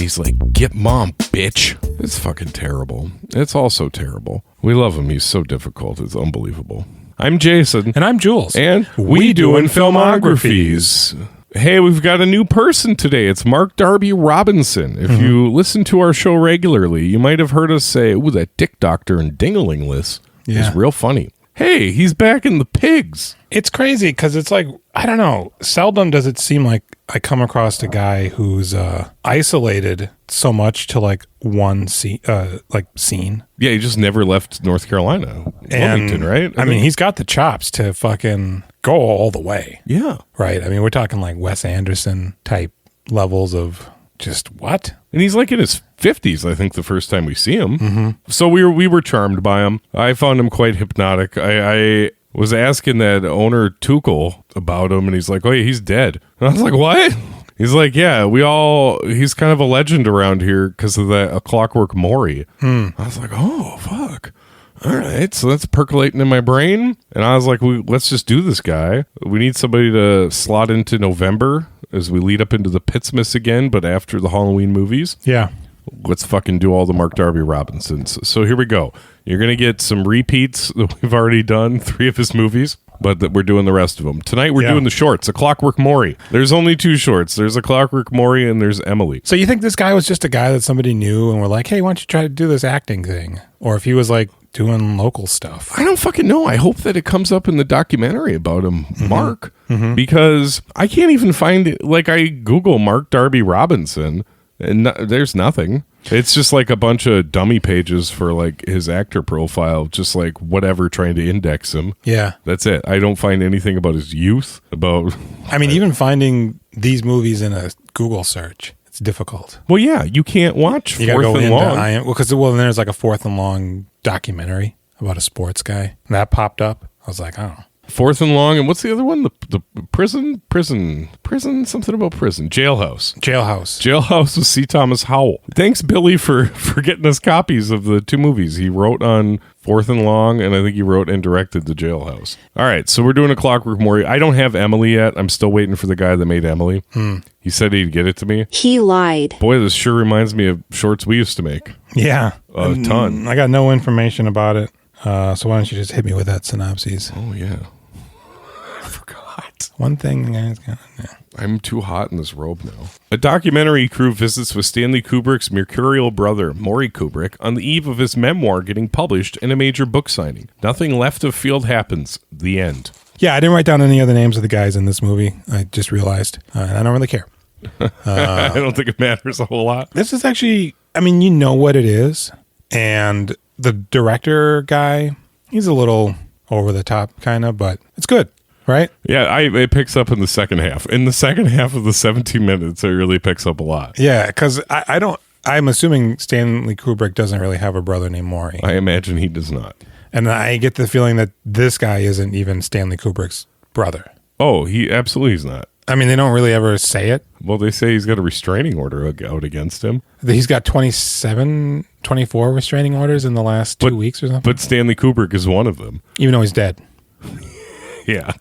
he's like, get mom, bitch. It's fucking terrible. It's also terrible. We love him. He's so difficult. It's unbelievable. I'm Jason. And I'm Jules. And we doing filmographies. Hey, we've got a new person today. It's Mark Darby Robinson. If you listen to our show regularly, you might have heard us say, ooh, that dick doctor in Ding-a-ling-Less is real funny. Hey, he's back in the pigs. It's crazy because it's like, I don't know, seldom does it seem like I come across a guy who's isolated so much to like one scene. Yeah, he just never left North Carolina. Wilmington, right? I mean, he's got the chops to fucking go all the way. Yeah. Right? I mean, we're talking like Wes Anderson type levels of just what? And he's like in his 50s, I think, the first time we see him. Mm-hmm. So we were charmed by him. I found him quite hypnotic. I was asking that Onur Tukel about him, and he's like, oh, yeah, he's dead. And I was like, what? He's like, yeah, he's kind of a legend around here because of that A Clockwork Maury. I was like, oh, fuck. All right, so that's percolating in my brain. And I was like, let's just do this guy. We need somebody to slot into November as we lead up into the Pitsmas again, but after the Halloween movies. Yeah. Let's fucking do all the Mark Darby Robinsons. So here we go. You're going to get some repeats that we've already done, 3 of his movies, but that we're doing the rest of them. Tonight we're doing the shorts, A Clockwork Maury. There's only 2 shorts. There's A Clockwork Maury and there's Emily. So you think this guy was just a guy that somebody knew and were like, hey, why don't you try to do this acting thing? Or if he was like doing local stuff. I don't fucking know. I hope that it comes up in the documentary about him, Mark, because I can't even find it. Like, I Google Mark Darby Robinson and there's nothing. It's just like a bunch of dummy pages for like his actor profile, just like whatever, trying to index him. Yeah. That's it. I don't find anything about his youth, about... I mean, even finding these movies in a Google search, it's difficult. Well, yeah, you can't watch you Fourth gotta go and Long. Because then there's like a Fourth and Long documentary about a sports guy. And that popped up. I was like, I don't know. Fourth and Long, and what's the other one? The prison, something about prison. Jailhouse with C. Thomas Howell. Thanks, Billy, for getting us copies of the 2 movies. He wrote on Fourth and Long, and I think he wrote and directed the Jailhouse. All right, so we're doing A Clockwork Maury. I don't have Emily yet. I'm still waiting for the guy that made Emily. He said he'd get it to me. He lied. Boy, this sure reminds me of shorts we used to make. Yeah. A ton. I got no information about it. So why don't you just hit me with that synopsis? Oh, yeah. I forgot. One thing. I'm too hot in this robe now. A documentary crew visits with Stanley Kubrick's mercurial brother, Maury Kubrick, on the eve of his memoir getting published and a major book signing. Nothing left of field happens. The end. Yeah, I didn't write down any other names of the guys in this movie. I just realized. And I don't really care. I don't think it matters a whole lot. This is actually, I mean, you know what it is. And the director guy, he's a little over the top kind of, but it's good, right? Yeah, it picks up in the second half. In the second half of the 17 minutes, it really picks up a lot. Yeah, because I'm assuming Stanley Kubrick doesn't really have a brother named Maury. I imagine he does not. And I get the feeling that this guy isn't even Stanley Kubrick's brother. Oh, he absolutely is not. I mean, they don't really ever say it. Well, they say he's got a restraining order out against him. He's got 24 restraining orders in the last 2 weeks or something. But Stanley Kubrick is one of them. Even though he's dead. Yeah.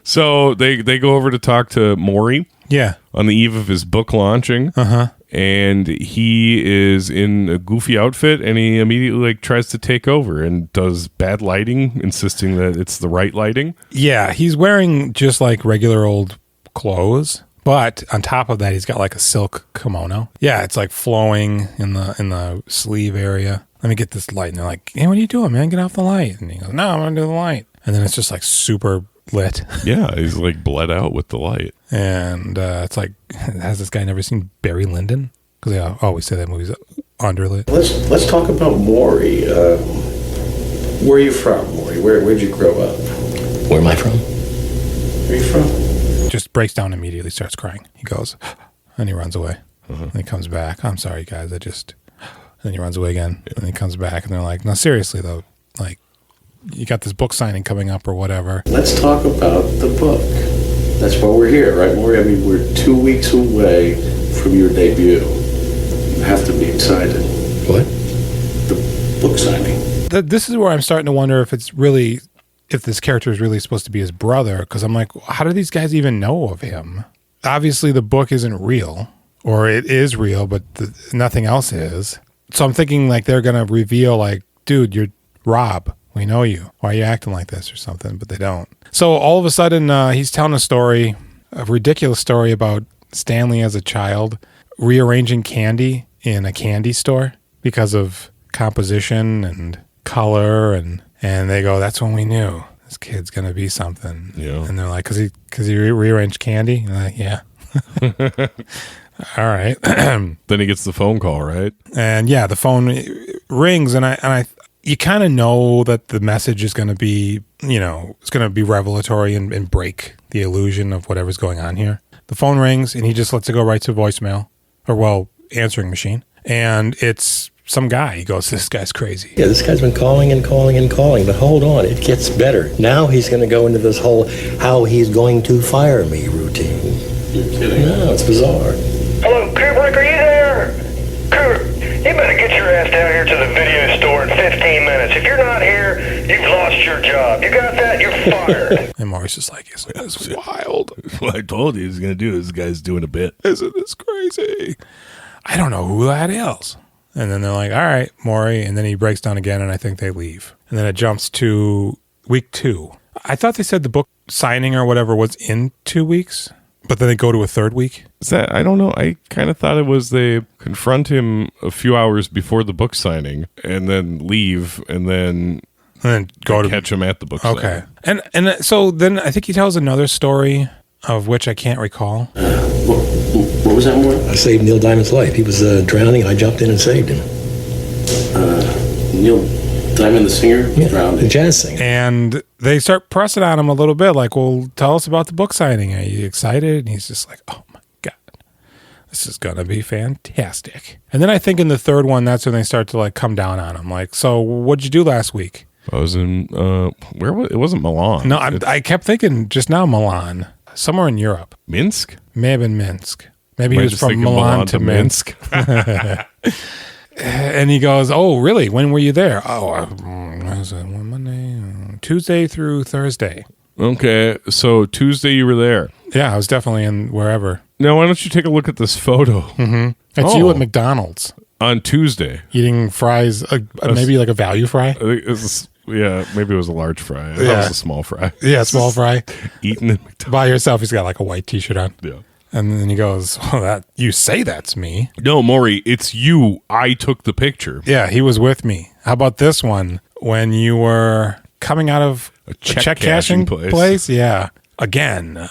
So they go over to talk to Maury. Yeah. On the eve of his book launching. Uh-huh. And he is in a goofy outfit, and he immediately tries to take over and does bad lighting, insisting that it's the right lighting. Yeah, he's wearing just like regular old clothes, but on top of that, he's got like a silk kimono. Yeah, it's like flowing in the sleeve area. Let me get this light. And they're like, hey, what are you doing, man? Get off the light. And he goes, no, I'm going to do the light. And then it's just like super lit. Yeah, he's like bled out with the light. And it's like, has this guy never seen Barry Lyndon? Because they always say that movie's underlit. Let's talk about Maury. Where are you from, Maury? Where'd you grow up? Where am I from? Where are you from? Just breaks down immediately, starts crying. He goes, and he runs away. And he comes back. I'm sorry, guys. And then he runs away again. And he comes back, and they're like, no, seriously, though. Like, you got this book signing coming up or whatever. Let's talk about the book. That's why we're here, right, Maury? I mean, we're 2 weeks away from your debut. You have to be excited. What? The book signing. This is where I'm starting to wonder if this character is really supposed to be his brother, because I'm like, how do these guys even know of him? Obviously, the book isn't real, or it is real, but nothing else is. So I'm thinking like they're going to reveal like, dude, you're Rob. We know you. Why are you acting like this or something? But they don't. So all of a sudden, he's telling a ridiculous story about Stanley as a child rearranging candy in a candy store because of composition and color. And they go, that's when we knew this kid's going to be something. Yeah. And they're like, because he rearranged candy? And they're like, yeah. All right. Then he gets the phone call, right? And yeah, the phone rings, and you kind of know that the message is going to be, it's going to be revelatory and break the illusion of whatever's going on here. The phone rings, and he just lets it go right to voicemail, answering machine, and it's some guy. He goes, this guy's crazy. Yeah, this guy's been calling and calling and calling, but hold on, it gets better. Now he's going to go into this whole how he's going to fire me routine. You're kidding. No, it's bizarre. Hello, Kubrick, are you there? Kubrick, you better get your ass down here to the video store in 15 minutes. If you're not here, you've lost your job. You got that? You're fired. And Maurice is like, isn't this wild? What I told you he's going to do. This guy's doing a bit. Isn't this crazy? I don't know who that is. And then they're like, all right, Maury. And then he breaks down again, and I think they leave. And then it jumps to week 2. I thought they said the book signing or whatever was in 2 weeks. But then they go to a third week? Is that, I don't know. I kind of thought it was they confront him a few hours before the book signing and then leave and then go to catch him at the book signing. Okay. And so then I think he tells another story of which I can't recall. What was that one? I saved Neil Diamond's life. He was drowning. I jumped in and saved him. Neil Diamond, the singer, drowned. The jazz singer. And they start pressing on him a little bit, like, well, tell us about the book signing. Are you excited? And he's just like, oh my God, this is going to be fantastic. And then I think in the third one, that's when they start to like come down on him. Like, so what'd you do last week? I was in, where was it? Wasn't Milan. No, I kept thinking just now Milan, somewhere in Europe. Minsk? May have been Minsk. Maybe he was from Milan to Minsk. And he goes, oh, really? When were you there? Oh, was it Monday, Tuesday through Thursday. Okay, so Tuesday you were there. Yeah, I was definitely in wherever. Now, why don't you take a look at this photo? Mm-hmm. That's you at McDonald's. On Tuesday. Eating fries, maybe like a value fry? Yeah, maybe it was a large fry. That was a small fry. Yeah, small fry. Eating at McDonald's. By yourself, he's got like a white t-shirt on. Yeah. And then he goes, well, you say that's me. No, Maury, it's you. I took the picture. Yeah, he was with me. How about this one? When you were coming out of a check cashing place? Yeah. Again,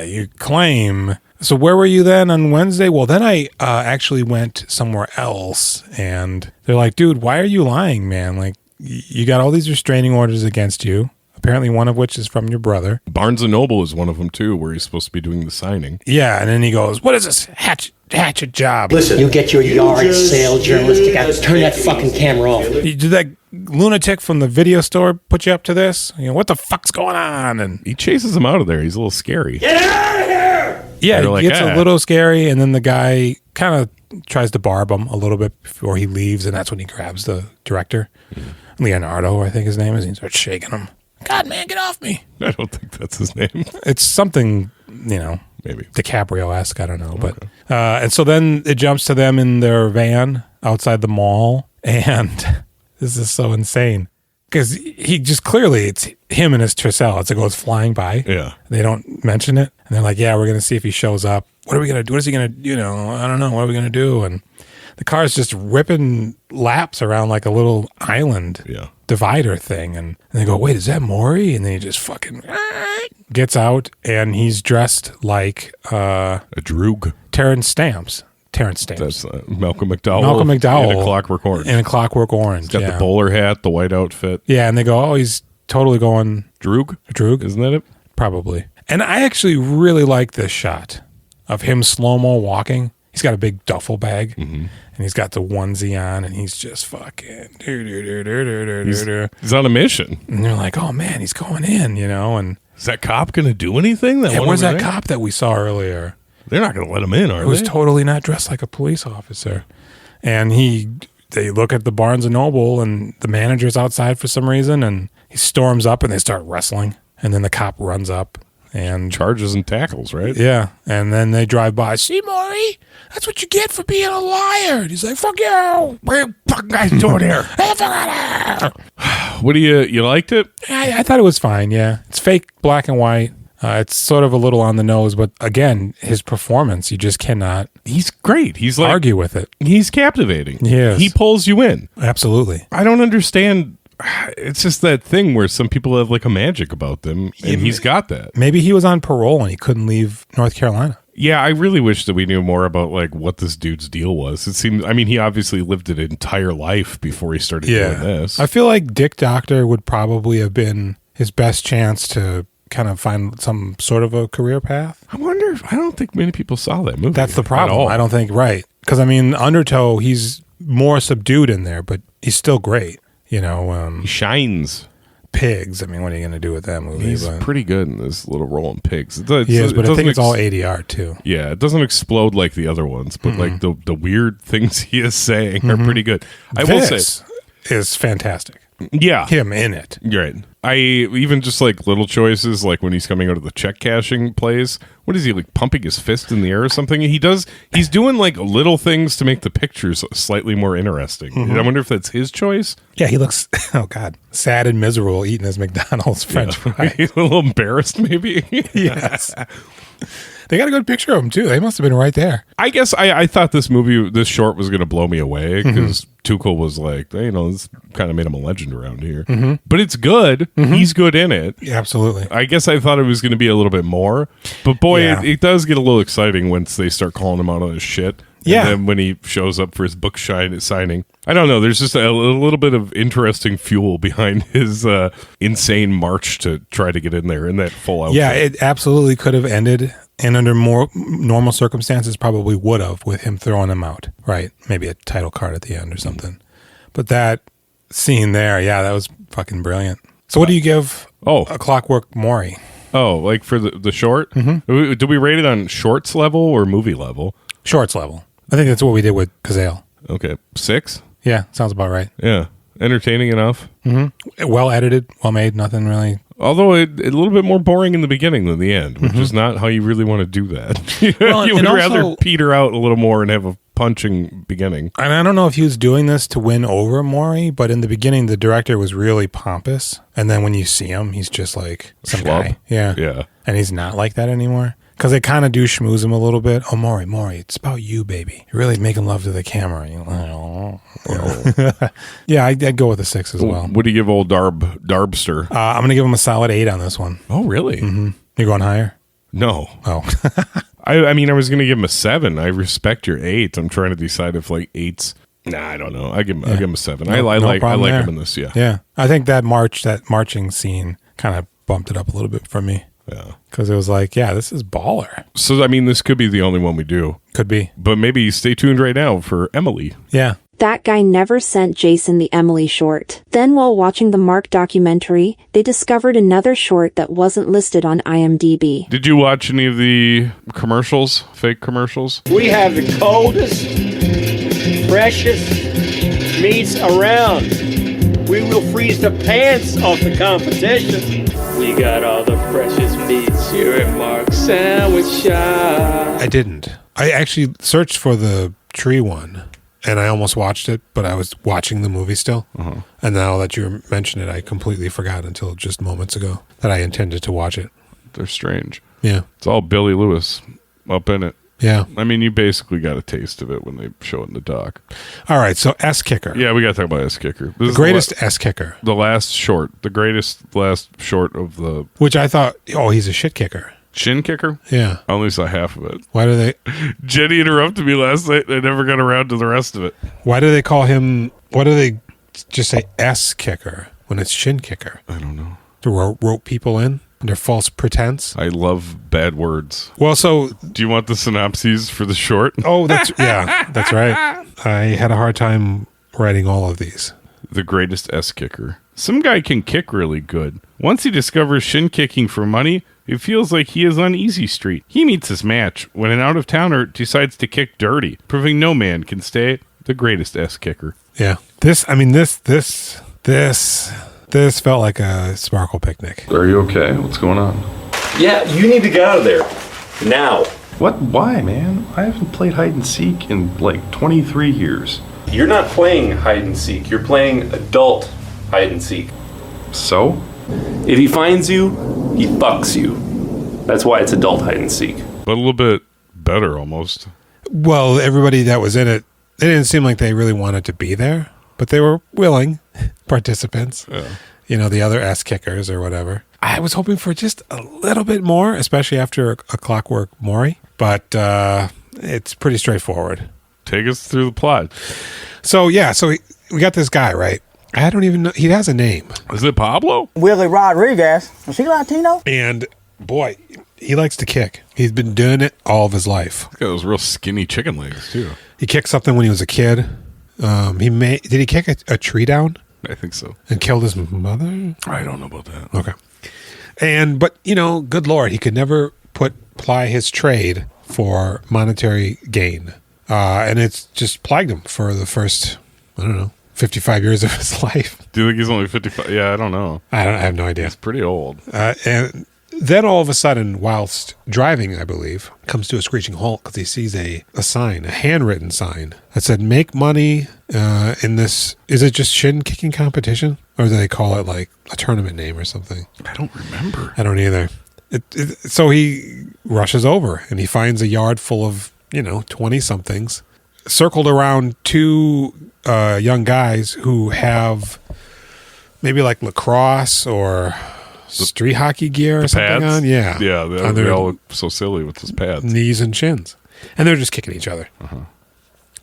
you claim. So where were you then on Wednesday? Well, then I actually went somewhere else. And they're like, dude, why are you lying, man? Like, you got all these restraining orders against you. Apparently one of which is from your brother. Barnes & Noble is one of them, too, where he's supposed to be doing the signing. Yeah, and then he goes, what is this hatchet job? Listen, you get your yard sale journalistic out. Turn that fucking camera off. Did that lunatic from the video store put you up to this? What the fuck's going on? And he chases him out of there. He's a little scary. Get out of here! Yeah, it gets a little scary, and then the guy kind of tries to barb him a little bit before he leaves, and that's when he grabs the director, Leonardo, I think his name is, and he starts shaking him. God, man, get off me. I don't think that's his name. It's something, maybe DiCaprio-esque, I don't know. Okay. But and so then it jumps to them in their van outside the mall, and this is so insane because he just clearly, it's him and his Tercel. It goes flying by. Yeah. They don't mention it, and they're like, yeah, we're going to see if he shows up. What are we going to do? What is he going to, I don't know. What are we going to do? And the car is just ripping laps around like a little island divider thing. And they go, wait, is that Maury? And then he just fucking gets out, and he's dressed like a droog. Terrence Stamps. That's Malcolm McDowell. Malcolm McDowell. In a Clockwork Orange. In a Clockwork Orange. He's got the bowler hat, the white outfit. Yeah, and they go, oh, he's totally going Droog. Isn't that it? Probably. And I actually really like this shot of him slow-mo walking. He's got a big duffel bag, and he's got the onesie on, and he's just fucking... He's on a mission. And they're like, oh, man, he's going in, and... Is that cop going to do anything? Where's that cop that we saw earlier? They're not going to let him in, are they? He was totally not dressed like a police officer. And they look at the Barnes & Noble, and the manager's outside for some reason, and he storms up, and they start wrestling. And then the cop runs up. and Charges and tackles, right? yeah, and then they drive by. See, Maury, that's what you get for being a liar. And he's like, "Fuck you! What are you fucking guys doing here?" What do you liked it? I thought it was fine. Yeah, it's fake black and white. It's sort of a little on the nose, but again, his performance, you just cannot He's great. He's like argue with it. He's captivating. Yes. He pulls you in. Absolutely. I don't understand. It's just that thing where some people have like a magic about them, and he's got that. Maybe he was on parole and he couldn't leave North Carolina. Yeah, I really wish that we knew more about like what this dude's deal was. It seems, I mean, he obviously lived an entire life before he started doing this. I feel like Dick Doctor would probably have been his best chance to kind of find some sort of a career path. I wonder if, I don't think many people saw that movie. That's the at problem. all. I don't think, right. Because, I mean, Undertow, he's more subdued in there, but he's still great. You know, He shines. Pigs. I mean, what are you going to do with that movie? He's But pretty good in this little role in Pigs. he is, but I doesn't think it's all ADR, too. Yeah, it doesn't explode like the other ones, but like the weird things he is saying are pretty good. I will say, This is fantastic. yeah, Him in it. you're right. I even just like little choices, like when he's coming out of the check cashing plays. What is he like pumping his fist in the air or something? He's doing like little things to make the pictures slightly more interesting. I wonder if that's his choice. Yeah, he looks, oh God, sad and miserable eating his McDonald's French fries. He's a little embarrassed, maybe. Yes. They got a good picture of him, too. They must have been right there. I guess I thought this short was going to blow me away because Tuchel was like, hey, this kind of made him a legend around here. But it's good. He's good in it. Yeah, absolutely. I guess I thought it was going to be a little bit more. But boy, Yeah. it does get a little exciting once they start calling him out on his shit. Yeah. And then when he shows up for his book signing. I don't know. There's just a little bit of interesting fuel behind his insane march to try to get in there in that full outfit. Yeah, it absolutely could have ended, and under more normal circumstances, probably would have with him throwing him out. Right? Maybe a title card at the end or something. But that scene there, yeah, that was fucking brilliant. So, what do you give A Clockwork Maury? Oh, like for the short? Do we rate it on shorts level or movie level? Shorts level. I think that's what we did with Cazale. Okay, 6? Yeah, sounds about right. Yeah, entertaining enough. Well edited, well made, nothing really. Although a little bit more boring in the beginning than the end, which is not how you really want to do that. Well, you would and rather also- peter out a little more and have a punching beginning. And I don't know if he was doing this to win over Maury, but in the beginning, the director was really pompous. And then when you see him, he's just like some Schlub. guy. Yeah. Yeah. And he's not like that anymore. Because they kind of do schmooze him a little bit. Oh, Maury, it's about you, baby. You're really making love to the camera. Yeah, I'd go with a 6 as well. What do you give old Darb-ster? I'm going to give him a solid 8 on this one. Oh, really? You're going higher? No. Oh. I mean, I was going to give him a 7. I respect your 8. I'm trying to decide if like 8's. Nah, I don't know. I'll give him a 7. I like problem there. him in this. Yeah. Yeah. I think that marching scene kind of bumped it up a little bit for me. Yeah. Because it was like, yeah, this is baller. So, I mean, this could be the only one we do. Could be. But maybe stay tuned right now for Emily. Yeah. That guy never sent Jason the Emily short. Then while watching the Mark documentary, they discovered another short that wasn't listed on IMDb. Did you watch any of the commercials, fake commercials? We have the coldest, freshest meats around. We will freeze the pants off the competition. We got all the freshest meats here at Mark's Sandwich Shop. I didn't. I actually searched for the tree one, and I almost watched it, but I was watching the movie still. And now that you mention it, I completely forgot until just moments ago that I intended to watch it. They're strange. Yeah. It's all Billy Lewis up in it. Yeah. I mean, you basically got a taste of it when they show it in the doc. All right. So S Kicker. Yeah, we got to talk about S Kicker. The greatest S Kicker. The last short. The greatest last short of the... Which I thought, oh, he's a shit kicker. Shin Kicker? Yeah. I only saw half of it. Why do they... Jenny interrupted me last night. I never got around to the rest of it. Why do they call him... Why do they just say S Kicker when it's Shin Kicker? I don't know. To rope people in under false pretense? I love bad words. Well, so... Do you want the synopses for the short? Oh, that's... Yeah, that's right. I had a hard time writing all of these. The greatest S Kicker. Some guy can kick really good. Once he discovers shin kicking for money, it feels like he is on Easy Street. He meets his match when an out-of-towner decides to kick dirty, proving no man can stay the greatest S Kicker. Yeah. This felt like a sparkle picnic. Are you okay? What's going on? Yeah, you need to get out of there. Now. What? Why, man? I haven't played hide and seek in like 23 years. You're not playing hide and seek. You're playing adult hide and seek. So? If he finds you, he fucks you. That's why it's adult hide and seek. But a little bit better almost. Well, everybody that was in it, they didn't seem like they really wanted to be there, but they were willing participants. Yeah. You know, the other ass kickers or whatever. I was hoping for just a little bit more, especially after a Clockwork Maury, but it's pretty straightforward. Take us through the plot. So, yeah, we got this guy, right? I don't even know. He has a name. Is it Pablo? Willie Rodriguez. Is he Latino? And, boy, he likes to kick. He's been doing it all of his life. He's got those real skinny chicken legs, too. He kicked something when he was a kid. Did he kick a tree down? I think so. And killed his mother? I don't know about that. Okay. But, you know, good Lord, he could never ply his trade for monetary gain. And it's just plagued him for the first, 55 years of his life. Do you think he's only 55? Yeah, I don't know. I have no idea. He's pretty old. And then all of a sudden, whilst driving, I believe, comes to a screeching halt because he sees a sign, a handwritten sign that said, make money in this. Is it just shin kicking competition? Or do they call it like a tournament name or something? I don't remember. I don't either. So he rushes over and he finds a yard full of, 20-somethings circled around two young guys who have maybe like lacrosse or street hockey gear or something pads? on. Yeah. Yeah, they all look so silly with his pads. Knees and shins. And they're just kicking each other. Uh-huh.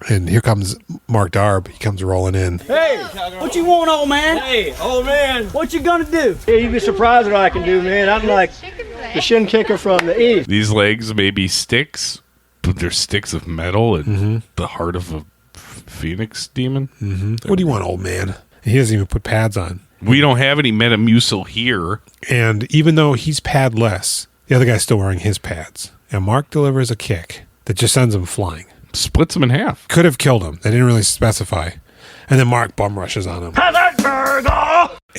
And here comes Mark Darb. He comes rolling in. Hey, what you want, old man? Hey, old man. What you gonna do? Yeah, you'd be surprised what I can do, man. I'm like the shin kicker from the east. These legs may be sticks, but they're sticks of metal and the heart of a phoenix demon. Mm-hmm. What do you want, old man? He doesn't even put pads on. We don't have any Metamucil here. And even though he's padless, the other guy's still wearing his pads. And Mark delivers a kick that just sends him flying. Splits him in half. Could have killed him. They didn't really specify. And then Mark bum rushes on him.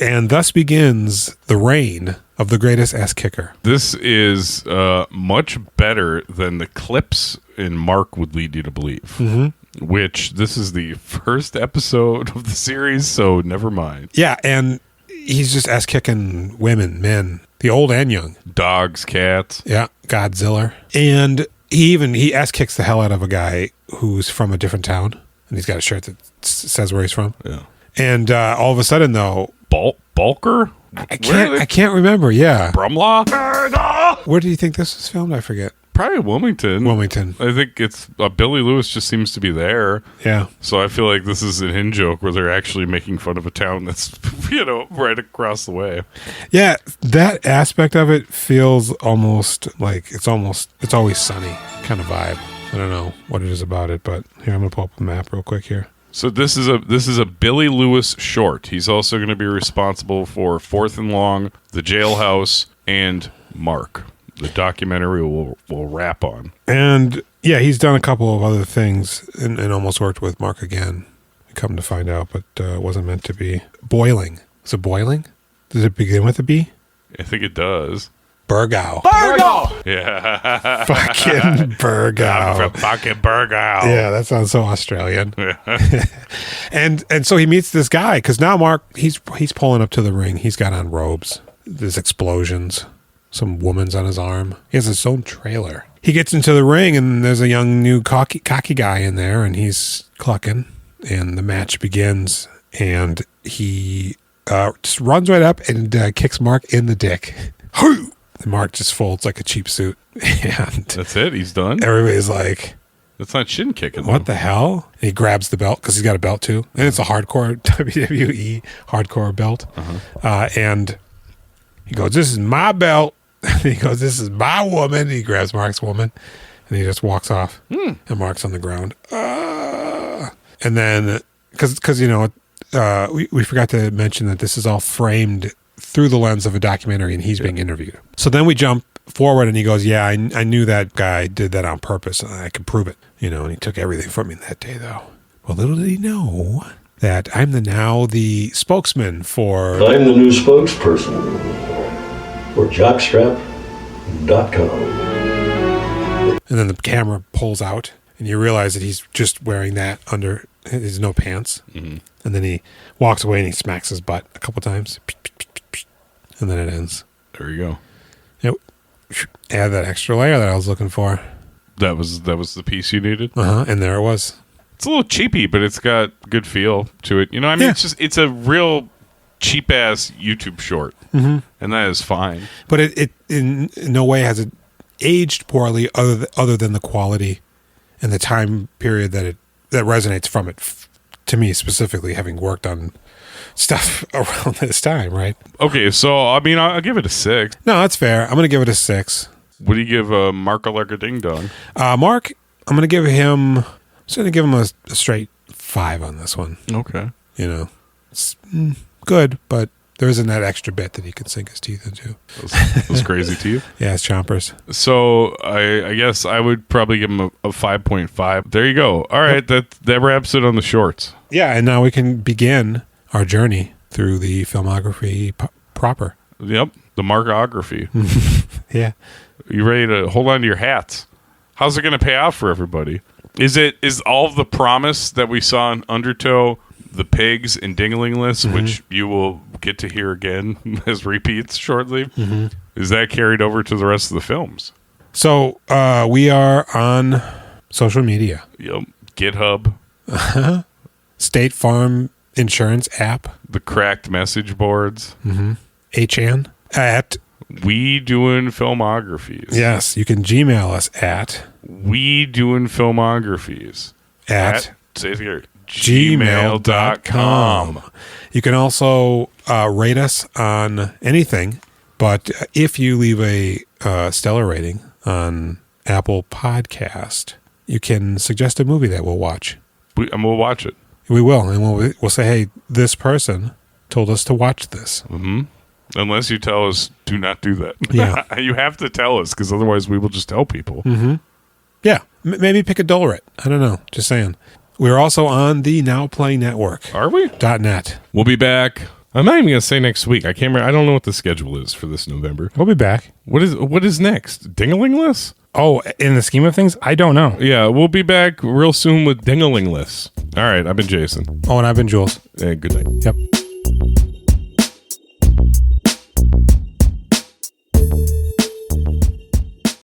And thus begins the reign of the greatest ass kicker. This is much better than the clips in Mark would lead you to believe. Mm-hmm. Which this is the first episode of the series, so never mind. Yeah, and he's just ass kicking women, men, the old and young. Dogs, cats. Yeah, Godzilla. And he ass kicks the hell out of a guy who's from a different town, and he's got a shirt that says where he's from. Yeah. And all of a sudden, though, Bulker? I can't remember. Yeah, Brumlaw? Where do you think this was filmed? I forget. Probably Wilmington. I think it's Billy Lewis just seems to be there. Yeah. So I feel like this is an in joke where they're actually making fun of a town that's right across the way. Yeah, that aspect of it feels almost like it's always sunny kind of vibe. I don't know what it is about it, but here, I'm gonna pull up a map real quick here. So this is a Billy Lewis short. He's also going to be responsible for Fourth and Long, The Jailhouse, and Mark. The documentary will wrap on. And yeah, he's done a couple of other things and almost worked with Mark again. Come to find out, but it wasn't meant to be. Boiling. Is it boiling? Does it begin with a B? I think it does. Burgow. Yeah. Fucking Burgow. Fucking Burgow. Yeah, that sounds so Australian. and so he meets this guy because now Mark, he's pulling up to the ring. He's got on robes. There's explosions. Some woman's on his arm. He has his own trailer. He gets into the ring and there's a young new cocky guy in there and he's clucking. And the match begins and he just runs right up and kicks Mark in the dick. And Mark just folds like a cheap suit. And that's it. He's done. Everybody's like, that's not shin kicking. What the hell? And he grabs the belt because he's got a belt too. And it's a hardcore WWE hardcore belt. And he goes, this is my belt. He goes, this is my woman. He grabs Mark's woman and he just walks off. And Mark's on the ground. And then, because we forgot to mention that this is all framed through the lens of a documentary and he's being interviewed. So then we jump forward and he goes, yeah, I knew that guy did that on purpose. I could prove it, and he took everything from me that day though. Well, little did he know that I'm now the spokesman for... I'm the new spokesperson for Jockstrap And then the camera pulls out, and you realize that he's just wearing that under his no pants. Mm-hmm. And then he walks away and he smacks his butt a couple times. And then it ends. There you go. Yep. Add that extra layer that I was looking for. That was the piece you needed? And there it was. It's a little cheapy, but it's got good feel to it. You know, I mean, it's a real cheap-ass YouTube short. Mm-hmm. And that is fine. But it in no way has it aged poorly other than the quality and the time period that resonates from it, to me specifically, having worked on stuff around this time, right? Okay, so, I mean, I'll give it a 6. No, that's fair. I'm going to give it a 6. What do you give Mark a Ding Dong? Mark, I'm going to give him a straight 5 on this one. Okay. You know, it's good, but there isn't that extra bit that he can sink his teeth into. Those crazy teeth? Yeah, it's chompers. So I guess I would probably give him a 5.5. There you go. All right, that wraps it on the shorts. Yeah, and now we can begin our journey through the filmography proper. Yep, the Markography. Yeah. You ready to hold on to your hats? How's it going to pay out for everybody? Is all of the promise that we saw in Undertow, the pigs, and Ding-a-ling-Less, which you will get to hear again as repeats shortly, is that carried over to the rest of the films? So we are on social media. Yep. GitHub. State Farm Insurance app. The cracked message boards. HN at We Doing Filmographies. Yes, you can Gmail us at We Doing Filmographies at say it here, gmail.com. You can also rate us on anything, but if you leave a stellar rating on Apple Podcast, you can suggest a movie that we'll watch. And we'll watch it. We will, and we'll say, hey, this person told us to watch this. Mm-hmm. Unless you tell us, do not do that. Yeah. You have to tell us, because otherwise we will just tell people. Mm-hmm. Yeah. Maybe pick a Doloret. I don't know. Just saying. We're also on the Now Play Network. Are we? .net. We'll be back. I'm not even going to say next week. I can't remember. I don't know what the schedule is for this November. We'll be back. What is next? Ding-a-ling-Less? Oh, in the scheme of things, I don't know. Yeah, we'll be back real soon with Ding-a-ling-Less. All right, I've been Jason. Oh, and I've been Jules. And good night. Yep.